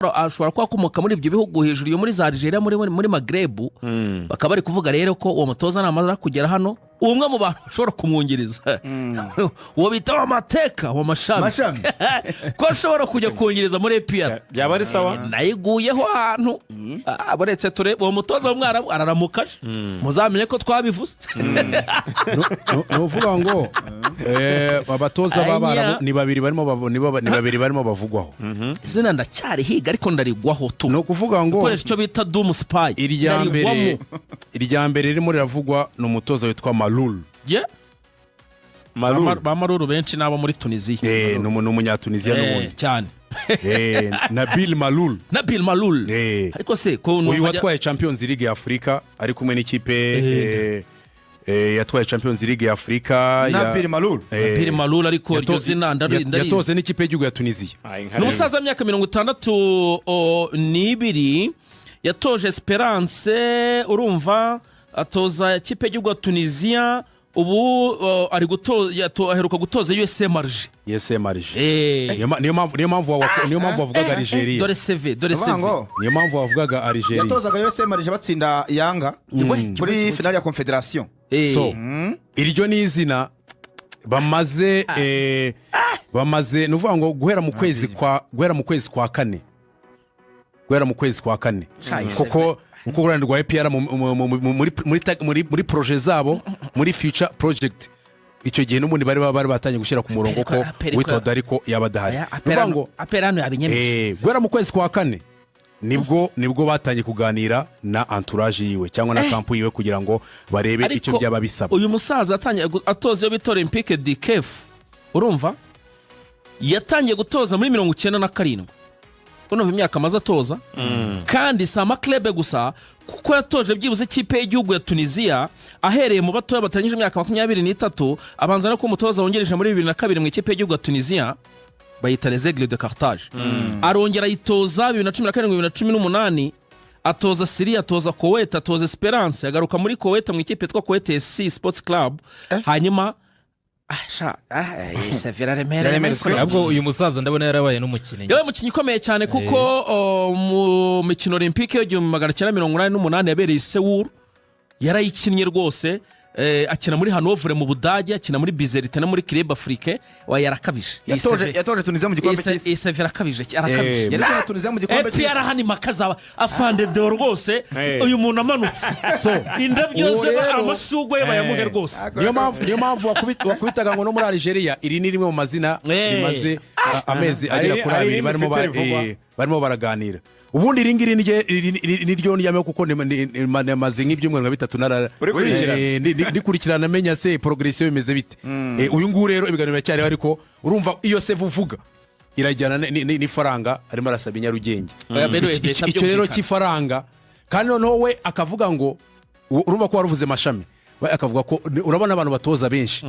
ashobora kuba akomoka muri ibyo bihugu hejuru yo muri za Algeria muri Maghreb bakaba bari kuvuga rero ko uwo mutoza namazara kugera hano umwe mu bantu bashobora kumwongereza uwo bita amateka wa mashami ko ashobora kujya kongereza muri APR byaba ari sawa nayiguyeho ahantu aboretse ture uwo mutoza w'umwarabu araramukaje muzamenye ko twabivuze no vuga ngo abatoza b'abarabu ni babiri barimo bavugwaho izina ndacyari higa ariko ndarigwaho tu no kuvuga ngo ukoresha icyo bita doom spy irya mbere ririmo riravugwa ni umutoza witwa Malul Maruru benshi nabo muri Tunisia ni umunyatunisia n'ubundi cyane Nabil Malul ariko se ko uyu watwaye Champions League ya Afrika ari kumwe n'ikipe yatwaye Champions League ya Afrika Nabil Malul ariko iryo zina ndarizi yatoze n'ikipe y'igihugu ya Tunisia n'umusaza w'imyaka 62 yatoje Esperance urumva atoza ikipe y'igihugu ya Tunisia ubu ari aheruka gutoza USM Alger niyo mpamvu wavugaga Algeria dore CV niyo mpamvu wavugaga Algeria yatozaga USM Alger batsinda Yanga kuri finale ya Confederation so iryo ni izina bamaze nuvuga ngo guhera mu kwezi kwa kane kuko urwanda rwa APR muri projet zabo muri future project icyo gihe n'ubundi bari batangiye gushyira ku murongo ko witoda ariko yabadahari nuvuga ngo aperano yabinyemeje guhera mu kwezi kwa kane nibwo batangiye kuganira na entourage yiwe cyangwa na camp yiwe kugira ngo barebe icyo byaba bisaba uyu musaza atangiye atoza yo bita Olympique de Kiev urumva yatangiye gutoza muri 97 uno imyaka amaze atoza kandi sama club gusa kuko yatoje byibuze ikipe y'igihugu ya Tunisia ahereye mu batoya batanyije imyaka 23 abanza no ko umutoza wongereje muri 2002 mu ikipe y'igihugu ya Tunisia bayita Les Aigles de Carthage arongera yitoza 2017-2018 atoza Syria atoza Kuwait atoza Esperance agaruka muri Kuwait mu ikipe yitwa Kuwait SC Sports Club hanyuma Severa remera nabwo uyu musaza ndabona yarabaye n'umukinnyi yabaye umukinnyi ukomeye cyane kuko mu mikino Olympique yo 1988 yabereye Seoul yarayikinnye rwose akina muri Hanover mu Budage akina muri Bizerte no muri Club Afrique yarakabije yatoje Tunisia mu gikombe cy'isi Severa akabije arakabije yatoje Tunisia mu gikombe cy'isi yarahani makaza afande de rwose uyu muntu amanutse so indabyo ze amashugwe bayamuhe rwose niyo mpamvu wakubitaga ngo no muri Algeria iri ni rimwe mu mazina bimaze amezi agera kuri abiri barimo baraganira ubundi ringiri niryo niyame kuko nemaze nk'ibyumwe nka bitatu ndikurikirana menya se progression bimeze bite uyu nguru rero ibiganiro cyari ariko urumva iyo se vuvuga irajyana n'ifaranga arimo arasaba inyarugenge icyo rero cy'ifaranga kandi noneho we akavuga ngo urumva ko waruvuze mashami we akavuga ko urabona abantu batoza benshi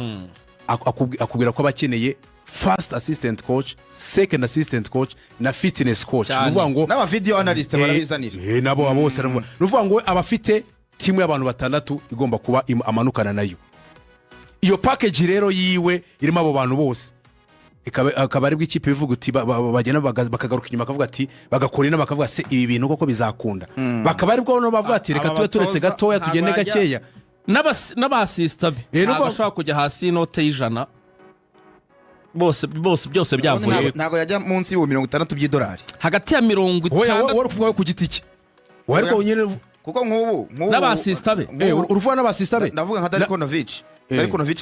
akubwira ko abakeneye first assistant coach, second assistant coach na fitness coach. Nuvuga ngo n'aba video analyst barabizanira. Nabo bose nuvuga ngo abafite timu y'abantu batandatu igomba kuba amanukana nayo. Iyo package rero yiwe irimo abo bantu bose. Akaba ari bw'ikipe bivuga uti bagena bakagaruka inyuma akavuga ati bagakora inama akavuga se ibi bintu koko bizakunda. Bakaba ari bwo no bavuga ati reka tube turetse gatoya tugende gakeya. N'abasista be bashaka kujya hasi note y'ijana. Bose byose byavuye ntago yajya munsi y'u 60 by'idolari hagati ya 50 wowe kuvuga ku giti cye wariko nyine kuko nk'ubu n'abasista be uruvuga n'abasista be ndavuga nka Darikonovic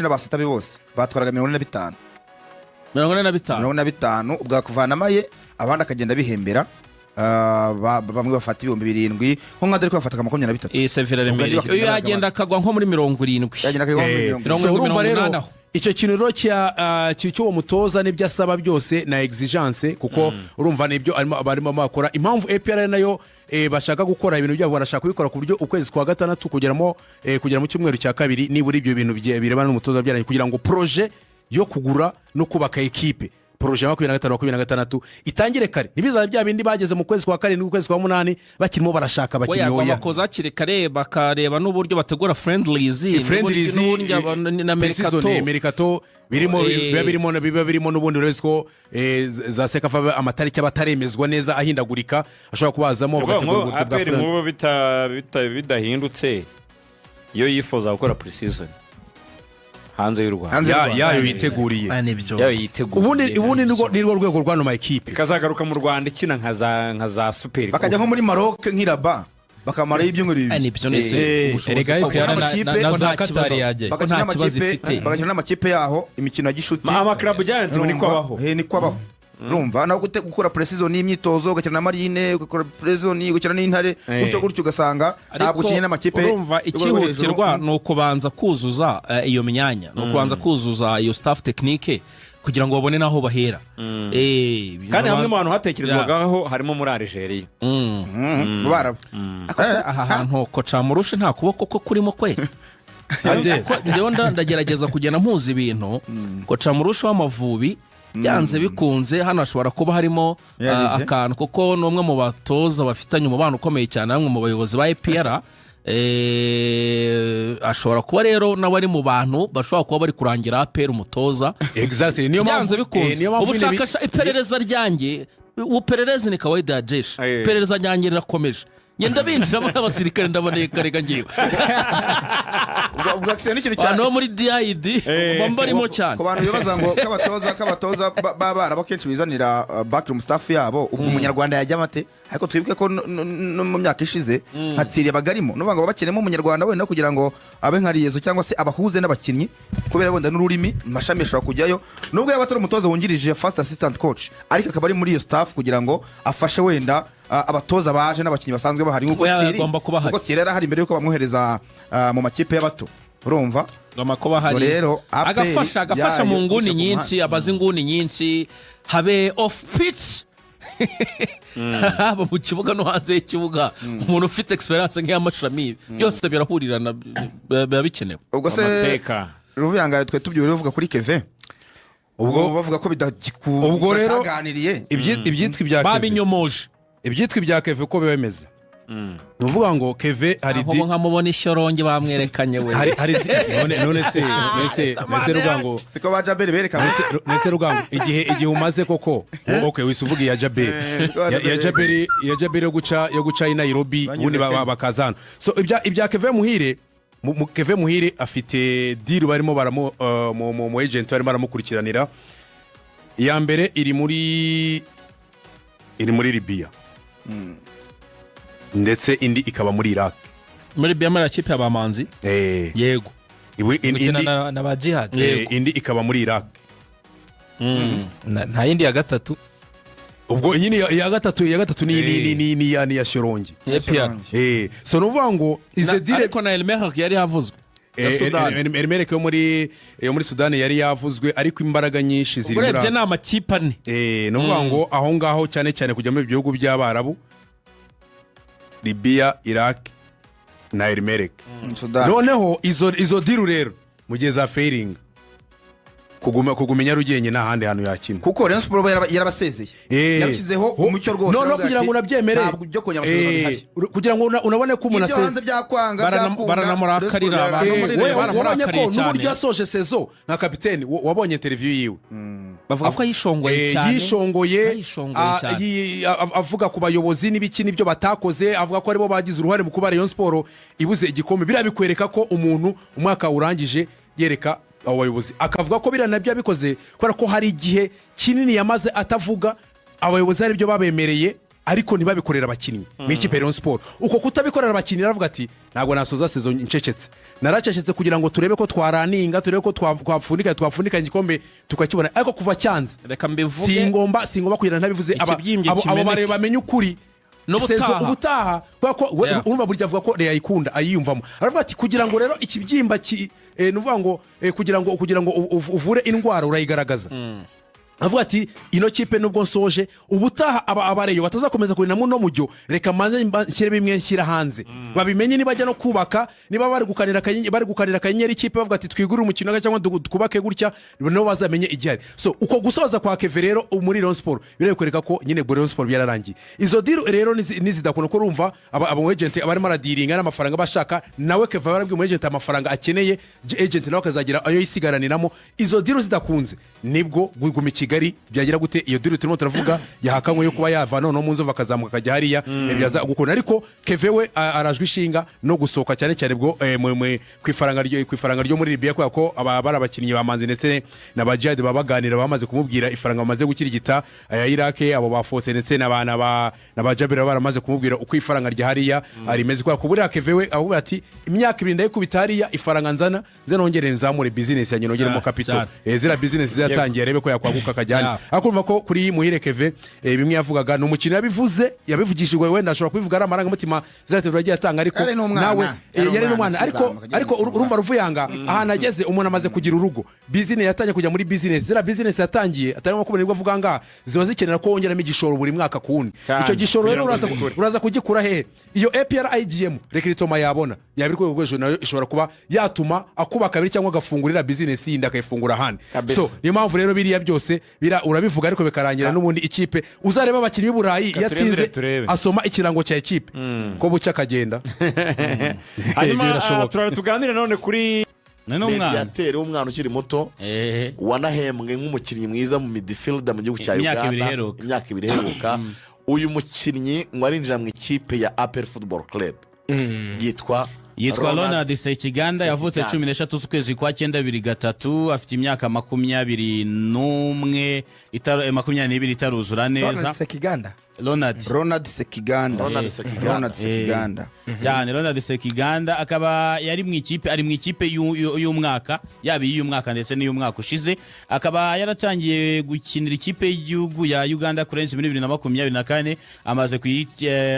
n'abasista be bose batwaraga 45 ubwa kuvana maye abandi akagenda bihembera bamwe bafata 7,000 nko nka Dariko bafata 23 Severa remere uyu yagenda akagwa nko muri 70 yagenda akagwa muri 70 icyo kintu rero cy'uwo mutoza n'ibyo asaba byose na exigence kuko urumva n'ibyo barimo bakora impamvu APR nayo bashaka gukora ibintu byabo barashaka kubikora ku buryo ukwezi kwa gatandatu kugera mu cyumweru cya kabiri nibura ibyo bintu birebana n'umutoza byaranye kugira ngo projet yo kugura no kubaka equipe poroje ya 2025-2026 itangire kare ntibizaba bya bindi bageze mu kwezi kwa karindwi ukwezi kwa munani bakirimo barashaka abakinnyi oya oya bakoza hakiri kare bakareba n'uburyo bategura friendlies na merikato biba birimo n'ubundi uretse ko za sekafa amatariki aba ataremezwa neza ahindagurika ashobora kubazamo bagategura uburyo bwa friendly nk'ubu bidahindutse iyo yifuza gukora pre-season hanze y'u Rwanda yayo yiteguriye ubundi nirwo rwego rw'ano ma ekipe ikazagaruka mu Rwanda ikina nka za super bakajya nko muri Maroc nk'iraba bakamara ibyumweru bibiri erega na za Qatar yaje bagakina n'amakipe yaho imikino ya gishuti amaklabu giant niko abaho urumva naho gukora pre-season n'imyitozo ugakina na marine ugakora pre-season ugakina n'intare gutyo ugasanga ntabwo ukinye n'amakipe urumva ikihutirwa ni ukubanza kuzuza iyo myanya ni ukubanza kuzuza iyo staff technique kugira ngo babone naho bahera kandi hamwe mu bantu hatekerezwagaho harimo muri Algeria aha hantu koca murushe nta kuboko ko kurimo kwe ndewe ndagerageza kugenda mpuza ibintu koca murushe w'Amavubi byanze bikunze hano hashobora kuba harimo akantu kuko n'umwe mu batoza bafitanye umubano ukomeye cyane bamwe mu bayobozi ba EPR ashobora kuba rero nawe ari mu bantu bashobora kuba bari kurangira APR umutoza byanze bikunze ubushakasha iperereza ryanjye uperereza ni kawaida ya jeshi iperereza ryanjye rirakomeje ngenda binjiramo n'abasirikare ndaboneye karega ngiwe ubwo akise n'ikintu cyane no muri DID bambarimo cyane ku bantu bibaza ngo kabatoza babara bakenshi bizanira backroom staff yabo ubwo umunyarwanda yajya amate ariko twibuke ko no mu myaka ishize hatsiriye bagarimo no banga babakenemo umunyarwanda wenda kugira ngo abe nkariyezo cyangwa se abahuze n'abakinnyi kubera wenda n'ururimi mashami ashobora kujyayo nubwo yaba atari umutoza wungirije first assistant coach ariko akaba ari muri iyo staff kugira ngo afashe wenda abatoza baje n'abakinnyi basanzwe bahari nk'uko Tsiri yari ahari mbere yuko bamwohereza mu makipe y'abato urumva kuba hari rero agafasha mu nguni nyinshi abazi inguni nyinshi habe off pitch haba mu kibuga no hanze y'ikibuga umuntu ufite experience nk'iy'amashami byose birahurirana biba bikenewe ubwo se Ruvuyangara twe tubyure uvuga kuri Keve ubwo bavuga ko ubwo rero bitaganiriye ibyitwa ibya Keve babinyomoje ibyitwa ibya Keve uko bimeze nuvuga ngo Keve hari aho nkamubona ishyoronge bamwerekanye we none se rugango siko ba Jaberi berekanye nese rugango igihe umaze koko okay wisuvuga ya Jaberi yo guca i Nairobi ubundi bakazana so ibya Keve Muhire afite deal barimo mu agent barimo baramukurikiranira iya mbere iri muri Libya ndetse indi ikaba muri Iraq muri Libya muri akipe y'abamanzi yego na ba jihad indi ikaba muri Iraq nta yindi ya gatatu ubwo nyine ya gatatu ni ya Shorongi so nuvuga ngo ize dire ariko na Elmehak yari yavuzwe Elmerek yo muri Sudani yari yavuzwe ariko imbaraga nyinshi ziri muri urebye n'amakipe ane nuvuga ngo aho ngaho cyane cyane kujya mu bihugu by'Abarabu Libya Iraq na Elmerek noneho izo diru rero mu gihe za failing kugumenya rugenge n'ahandi hantu yakina kuko Rayon Sport yarabasezeye yabishizeho umucyo rwose no kugira ngo unabyemere kugira ngo unabone ko umuntu hanze byakwanga baranamurakarira wabonye ko n'uburyo yasoje saison nka kapiteni wabonye interview yiwe bavuga ko yishongoye cyane avuga ku bayobozi n'ibiki nibyo batakoze avuga ko aribo bagize uruhare mu kuba Rayon Sport ibuze igikombe biriya bikwereka ko umuntu umwaka urangije yereka abayobozi akavuga ko biranabyo bikoze kubera ko hari igihe kinini yamaze atavuga abayobozi ari byo babemereye ariko ntibabikorera abakinnyi mu ikipe Rayon Sport uko kutabikorera abakinnyi aravuga ati ntabwo nasoza saison incecetse naracecetse kugira ngo turebe ko twaraninga turebe ko twapfundika igikombe tukakibona ariko kuva cyanze reka mbivuge singomba kugira ntabivuze abo bare bamenye ukuri ubutaha urumva burya avuga ko yayikunda ayiyumvamo aravuga ati kugira ngo rero ikibyimba nuvuga ngo kugira ngo uvure indwara urayigaragaza avuga ati ino kipe nubwo nsoje ubutaha abareyo batazakomeza kurinamo no mujyo reka manze nshyire bimwe nshyira hanze babimenye nibajya no kubaka niba bari gukanira akanyenyeri ikipe bavuga ati twigurire umukino cyangwa twubake gutya nibo bazamenye igihari. So uko gusoza kwa Keve rero muri Rayon Sport birekwereka ko nyine Rayon Sport byararangiye. Izo deal rero nizidakona ko urumva aba agent abarimo aradiringa n'amafaranga bashaka nawe Keve barabwiye mu agent amafaranga akeneye agent nawe akazagira ayo yisigaraniramo. Izo deal zidakunze nibwo guguma Kigali byagira gute iyo deal turimo turavuga yahakanywe yo kuba yava none mu nzova akazamuka kajya hariya byaza gukona. Ariko Keve we arajwe ishinga no gusohoka cyane cyane bwo kwifaranga ryo muri Libya ko abari abakinnyi bamanze ndetse n'abajihad babaganira bamaze kumubwira ifaranga bamaze gukirigita aya Iraq abo bafose ndetse n'abana n'abajabira baramaze kumubwira uko ifaranga rya hariya arimeze kwa kubura Keve we avuga ati imyaka 2 ndayikubita hariya ifaranga nzana nongere nzamure business yanyu nongeremo capital zira business zatangiye arebe ko yakwaguka kajyana. Akumva ko kuri Muhire Keve bimwe yavugaga no mukino yabivugishijwe wenda ashobora kubivuga ari amaranga mutima zirate turagiye atanga ariko nawe yari n'umwana ariko urumva ruvuyanga ahana ageze umuntu amaze kugira urugo business yatanye kujya muri business zira business yatangiye atarimo kubonera avuga nga ziba zikenera ko wongeramo igishoro buri mwaka kundi icyo gishoro rero uraza kugikura he iyo APR IGM rekritoma yabona yabiriko gwejo nayo ishobora kuba yatuma akuba kabiri cyangwa agafungurira business yindi akayifungura handi. So niyo mpamvu rero biriya byose urabivuga ariko bikarangira n'ubundi ikipe uzareba abakinnyi b'Uburayi yatsinze asoma ikirango cya ikipe ko buca kagenda. Hanyuma tuganire none kuri mediateur w'umwana ukiri muto wanahembwe nk'umukinnyi mwiza mu midfielder mu gihugu cya Uganda imyaka 2 iheruka. Uyu mukinnyi ngo arinjira mu ikipe ya APR Football Club yitwa Ronald Sekiganda yavutse 13 z'ukwezi kwa 9 afite imyaka 21 22 itaruzura neza. Ronald Sekiganda akaba yari mu ikipe y'umwaka yaba y'umwaka ndetse n'iy'umwaka ushize. Akaba yaratangiye gukinira ikipe y'igihugu ya Uganda Cranes muri 2024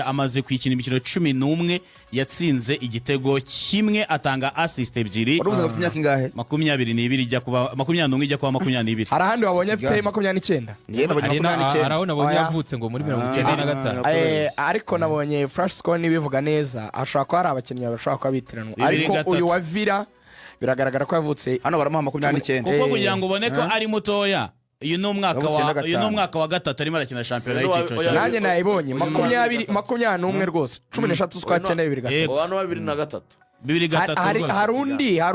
amaze kwikina imikino 11 yatsinze igitego kimwe atanga assist ebyiri. Urubuza afite imyaka ingahe? 22 ijya kuba 21 ijya kuba 22. Hari ahandi wabonye afite 29. Araho nabonye yavutse ngo muri 95. Ariko nabonye Flash Score nibivuga neza ashobora ko hari abakinnyi bashobora kuba bitiranwa ariko uyu wa Villa biragaragara ko yavutse hano baramuha 29 kuko kugira ngo ubone ko ari mutoya. Uyu no mwaka wa gatatu arimo arakina shampiyona y'iciciro. Nanjye nayibonye 21 rwose 13 z'ukwa 9 2023. Hari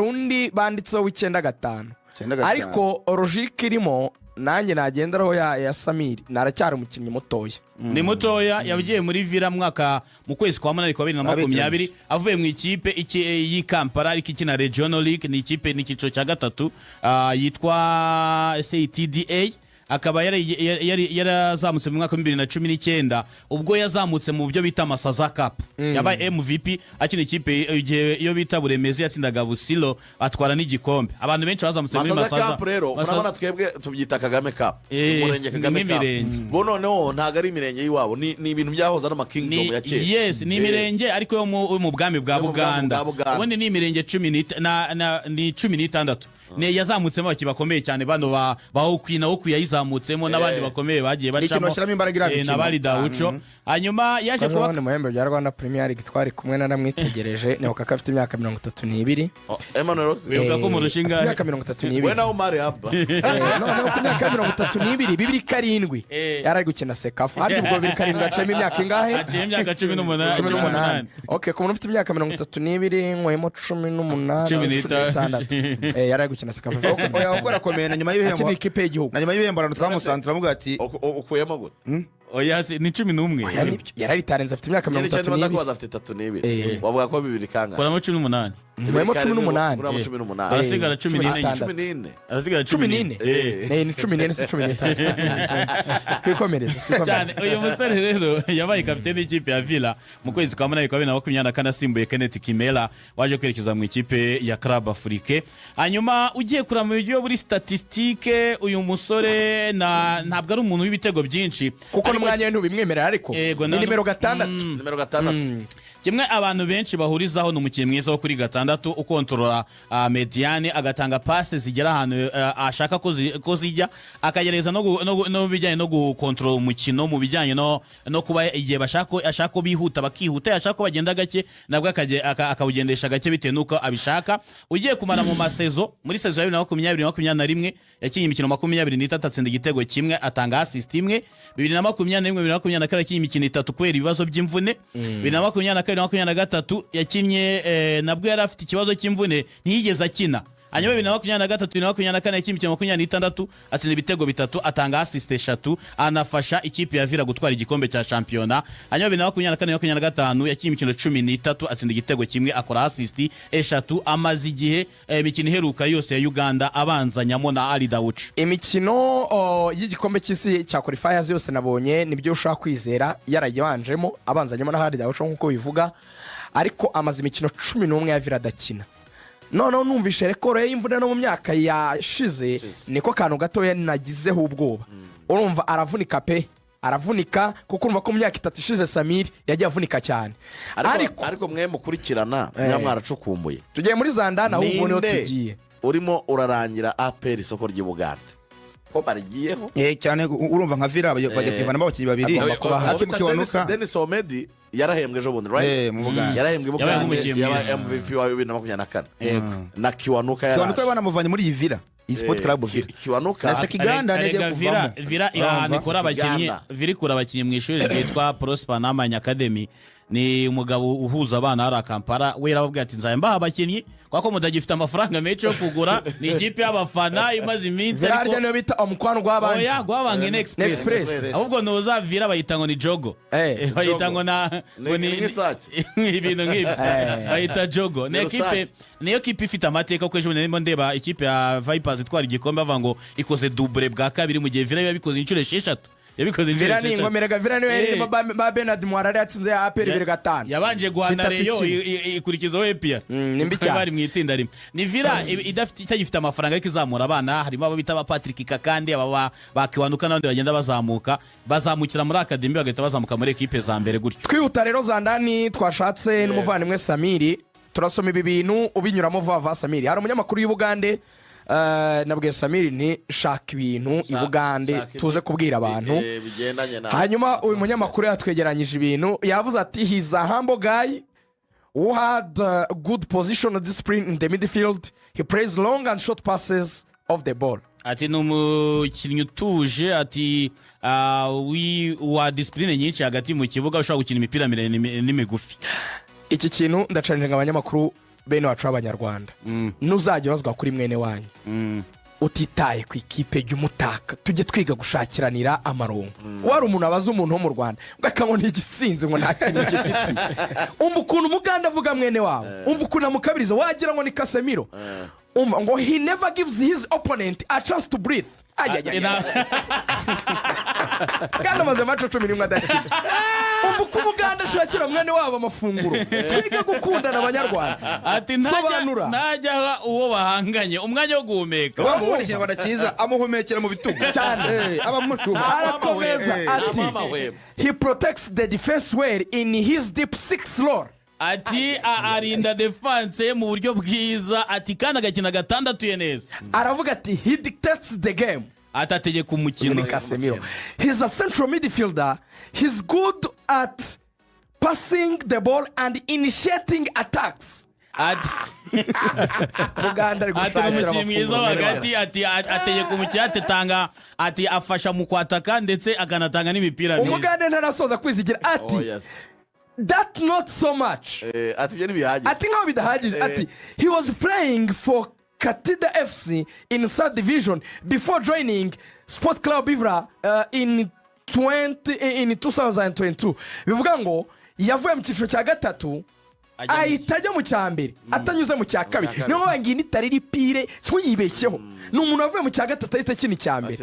undi banditseho w'95 ariko logique irimo nanjye nagenderaho ya Samiri naracyari umukinnyi mutoya. Ni mutoya yagiye muri Villa mu kwezi kwa 8 kwa 2020 avuye mu ikipe y'i Kampala ariko ikina Regional League ni ikipe n'ikiciro cya gatatu yitwa CTDA. Akaba yarazamutse mu mwaka wa 2019 ubwo yazamutse mu byo bita Masaza Cup yabaye MVP akina ikipe iyo bita Buremezi yatsindaga Busilo atwara n'igikombe. Abantu benshi bazamutse muri Masaza Cup rero urabona twebwe tubyita Kagame Cup umurenge Kagame Cup bo noneho ntago ari imirenge y'iwabo ni ibintu byahoza n'ama kingdom ya kera. Yes ni imirenge ariko yo mu bwami bwa Buganda ubundi ni imirenge 16 ne yazamutsemo bakibakomeye cyane bano bawukwina wo kuyayizamutsemo n'abandi bakomeye bagiye bacamo n'abari Daucho. Hanyuma yaje kuba mu muhembe bya Rwanda Premier League twari kumwe na namwitegereje ni ukaka afite imyaka 32. Emmanuel wibuka ko mu rushinga imyaka 32 we nawe Mari Abba no ku myaka 32 207 yari gukina Sekafa hari ubwo 207 acemo imyaka ingahe? Acemo imyaka 18. Okay ku muntu ufite imyaka 32 nkoyemo 18 yari gukina Sekafa ukora komeye na nyuma y'ibihembo akina ikipe y'igihugu na nyuma y'ibihembo twamusanze turavuga ati ukuyemo gute oya ni 11 yararitarenze afite imyaka 32 afite 32 wavuga ko 2 kanga kuramo 18 Mwemo 18 arasigara 14 arasigara 14 ni 14 si 15 kwikomereza cyane. Uyu musore rero yabaye kapiteni y'ikipe ya Villa mu kwezi kwa 8 kwa 2024 asimbuye Kenneth Kimela waje kwerekeza mu ikipe ya Club Afrique. Hanyuma ugiye kurama ibyo buri statistique uyu musore ntabwo ari umuntu w'ibitego byinshi kuko n'umwanya we ntubimwemerera ariko ni nimero 6 nimero 6 kimwe abantu benshi bahurizaho ni umukinnyi mwiza wo kuri gatandatu ukontorora mediane agatanga pase zigera ahantu ashaka ko zijya akagereza no bijyanye no gukontorora umukino mu bijyanye no kuba igihe ashaka ko bihuta bakihuta ashaka ko bagenda gake nabwo akawugendesha gake bitewe nuko abishaka. Ugiye kumara mu masezo muri sezo ya 2020-2021 yakinnye imikino 23 atsinda igitego kimwe atanga assist imwe. 2021-2022 yakinnye imikino 3 kubera ibibazo by'imvune. 2022-2023 yakinnye nabwo yari afite ikibazo cy'imvune ntiyigeze akina. Hanyuma 2023-2024 yakinnye imikino 26 atsinda ibitego 3 atanga assist 3 anafasha ikipe ya Villa gutwara igikombe cya shampiyona. Hanyuma 2024-2025 yakinnye imikino 13 atsinda igitego kimwe akora assist 3 amaze igihe imikino iheruka yose ya Uganda abanzanyamo na Ali Dawuch. Imikino y'igikombe cy'isi cya qualifiers yose nabonye nibyo ushaka kwizera yarayibanjemo abanzanyamo na Ali Dawuch nkuko bivuga, ariko amaze imikino 11 ya Villa adakina. Noneho numvishe rekoro y'imvune no mu myaka yashize niko kantu gatoya nagizeho ubwoba. Urumva aravunika kuko urumva ko mu myaka 3 ishize Samir yagiye avunika cyane. Ariko mwe mukurikirana mwaracukumbuye tugiye muri Zandana ahubwo niho tugiye urimo urarangira APR isoko ry'i Buganda ko barigiyeho cyane. Urumva nka Villa bajya kwivanamo abakinnyi babiri akimukiwanuka Dennis Omedi yarahembwe ejo bundi right mu Buganda yarahembwe ya MVP wa 2024 na Kiwanuka banamuvanye muri iyi Villa Sport Club Villa Kiwanuka asa Kiganda nagiye kuvamo Villa nikora abakinnyi Villa ikora abakinnyi mu ishuri ryitwa Prosper Namanya Academy. Ni umugabo uhuza abana hari Kampala we yarababwiye ati nzaye mbaha abakinnyi kwako mudagifite amafaranga menshi yo kugura ni ikipe y'abafana imaze iminsi ariko Villa niyo bita umukwano gw'abandi gwabanga Express ahubwo noza Villa bayita ngo ni Jogo bayita ngo ni ibintu nk'ibyo bayita Jogo. Niyo kipe ifite amateka ko ejo ndimo ndeba ikipe ya Vipers itwara igikombe bava ngo ikoze double bwa kabiri mu gihe Villa yabikoze inshuro 6 yabikoze Villa ni ngomeraga Villa niyo yari ba Bernard Mwarare yatsinze ya APR 5 yabanje guhana Reyo ikurikizaho EPR nimbi cyane bari mu itsinda rimwe. Ni Villa itagifite amafaranga ariko izamura abana harimo abo bita ba Patrick Kakandi aba bakiwanuka n'abandi bagenda bazamukira muri academy bagahita bazamuka muri equipe za mbere gutyo. Twihuta rero Zandani twashatse n'umuvandimwe Samiri turasoma ibi bintu ubinyuramo vuba Samiri. Hari umunyamakuru y'Ubugande nabwiye Samiri ni shaka ibintu ibugande tuze kubwira abantu. Hanyuma uyu munyamakuru yatwegeranyije ibintu yavuze ati he's a humble guy who had good positional discipline in the midfield. He plays long and short passes of the ball. Ati n'umukinnyi utuje ati wa discipline nyinshi hagati mu kibuga ushobora gukina imipira miremire n'imigufi. Iki kintu ndacaninga abanyamakuru bene wacu abanyarwanda nuzajya bazwa kuri mwene wanyu utitaye ku ikipe y'umutaka tujye twiga gushakiranira amarongo. Wari umuntu abaza umuntu wo mu Rwanda ngakabona igisinze ngo nta kintu gifite. Umva ukuntu Muganda avuga mwene wawe, umva ukuntu amukabiriza wagira ngo ni Casemiro. Umva ngo he never gives his opponent a chance to breathe. Kandi amaze amaco 11 adakina. Umva uko Muganda ashakira mwene wabo amafunguro. Twiga gukundana abanyarwanda. Ati ntajya uwo bahanganye umwanya wo guhumeka. Bamubona ikintu badakiza amuhumekera mu bitugu cyane arakomeza ati he protects the defense well in his deep six role. Ati arinda defense mu buryo bwiza ati kandi agakina gatandatu ye neza. Aravuga ati he dictates the game. Atategeka umukino. Casemiro he's a central midfielder. He's good at passing the ball and initiating attacks. Muganda gushakira mwiza hagati ati ategeka umukino atetanga ati afasha mu kwataka ndetse akanatanga n'imipira neza. Umuganda ntarasoza kwizigira ati that not so much. Ati byo nibihagije. Ati nkaho bidahagije ati he was playing for Katida FC in third division before joining Sport Club Ivra in 2022. Bivuga ngo yavuye mu cyiciro cya gatatu ahita ajya mu cya mbere atanyuze mu cya kabiri niyo mpamvu ngiyi nitari ripire ntuyibeshyeho ni umuntu wavuye mu cya gatatu ahita akina icya mbere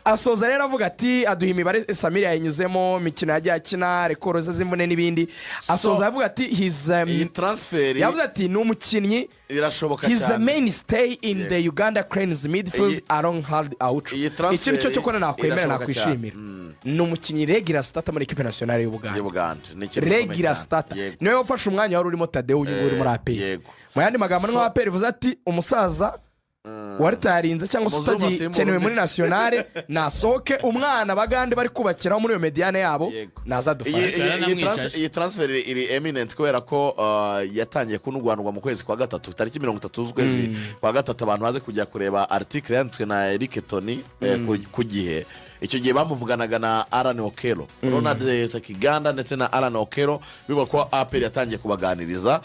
asoza rero avuga ati aduha imibare Samir yayinyuzemo imikino yagiye akina rekoro ze z'imvune n'ibindi asoza avuga ati iyi transfer yavuze ati ni umukinnyi irashoboka he's a cyane mainstay in the Uganda Cranes midfield along hard out ikintu cyo cyo kona nakwemera nakwishimira ni umukinnyi regular starter muri equipe nationale y'Ubuganda regular starter niwe wafashe umwanya wari urimo Tadeo uri muri APR mu yandi magambo no APR ivuze ati umusaza waritarinze cyangwa se utagikenewe muri nationale nasohoke umwana bagande bari kubakiraho muri iyo mediane yabo nazadufasha iyi transfer iri eminent kubera ko yatangiye kunugwanurwa mu kwezi kwa gatatu tariki 30 z'ukwezi kwa gatatu abantu baze kujya kureba article yanditswe na Eric Tony ku gihe icyo gihe bamuvuganaga na Alan Okelo Ronald Sekiganda ndetse na Alan Okelo bivuga ko APR yatangiye kubaganiriza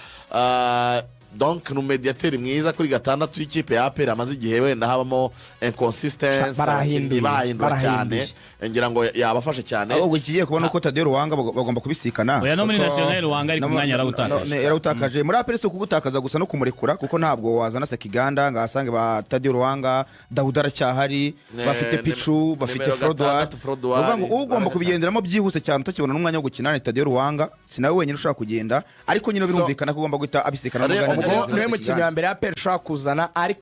donc ni umediateri mwiza kuri gatandatu y'ikipe ya APR amaze igihe wenda habamo inconsistence barahindura cyane ngira ngo yabafashe cyane ahubwo kigiye kubona ko Tadeo Ruwanga bagomba kubisikana oya no muri national Ruwanga ari ku mwanya yarawutakaje muri APR so kugutakaza gusa no kumurekura kuko ntabwo wazana Sekiganda ngasange ba Tadeo Ruwanga Daudara cyahari bafite Pichu bafite Frodouard uvuga ngo ugomba kubigenderamo byihuse cyane utakibona n'umwanya wo gukina ni Tadeo Ruwanga sinawe wenyine ushaka kugenda ariko nyine birumvikana ko ugomba guhita abisikana niwe mukinnyi wa mbere APR ushaka kuzana ariko